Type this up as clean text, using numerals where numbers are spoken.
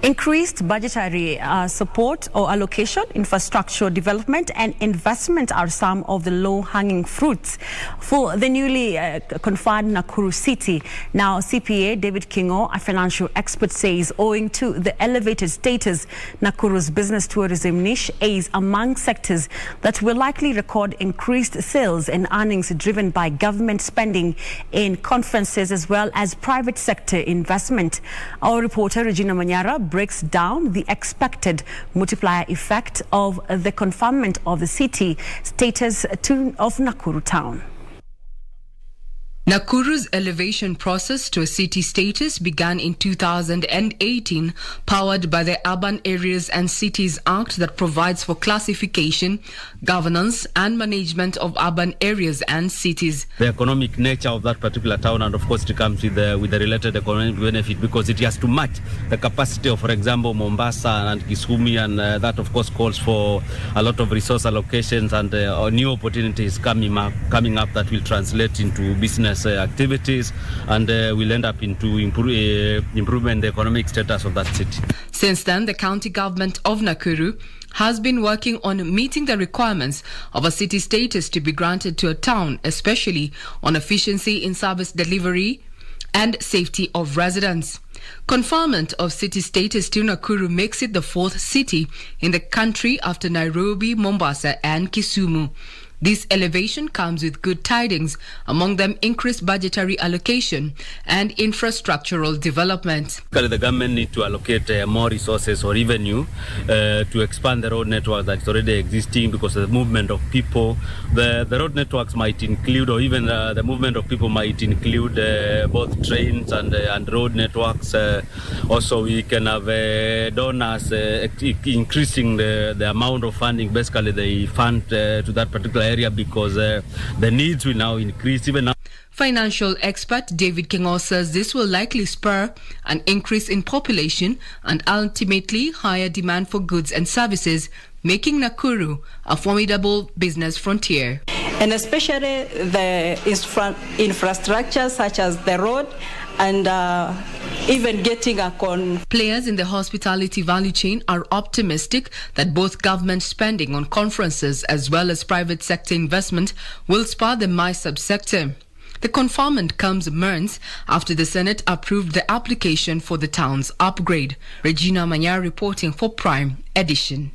Increased budgetary support or allocation, infrastructural development and investment are some of the low-hanging fruits for the newly conferred Nakuru City. Now, CPA David King'oo, a financial expert, says owing to the elevated status, Nakuru's business tourism niche is among sectors that will likely record increased sales and earnings driven by government spending in conferences as well as private sector investment. Our reporter Regina Manyara breaks down the expected multiplier effect of the conferment of the city status of Nakuru Town. Nakuru's elevation process to a city status began in 2018, powered by the Urban Areas and Cities Act that provides for classification, governance and management of urban areas and cities. The economic nature of that particular town, and of course it comes with the related economic benefit, because it has to match the capacity of, for example, Mombasa and Kisumu, and that of course calls for a lot of resource allocations and new opportunities coming up that will translate into business activities and will end up into improvement the economic status of that city. Since then, the county government of Nakuru has been working on meeting the requirements of a city status to be granted to a town, especially on efficiency in service delivery and safety of residents. Conferment of city status to Nakuru makes it the fourth city in the country after Nairobi, Mombasa and Kisumu. This elevation comes with good tidings, among them increased budgetary allocation and infrastructural development. The government need to allocate more resources or revenue to expand the road network that is already existing, because of the movement of people. The road networks might include, or even the movement of people might include both trains and road networks. Also, we can have donors increasing the amount of funding, basically they fund to that particular area, because the needs will now increase even now. Financial expert David King'oo says this will likely spur an increase in population and ultimately higher demand for goods and services, making Nakuru a formidable business frontier. And especially the infrastructure such as the road and even getting a Players in the hospitality value chain are optimistic that both government spending on conferences as well as private sector investment will spur the MICE subsector. The conferment comes months after the Senate approved the application for the town's upgrade. Regina Manyara reporting for Prime Edition.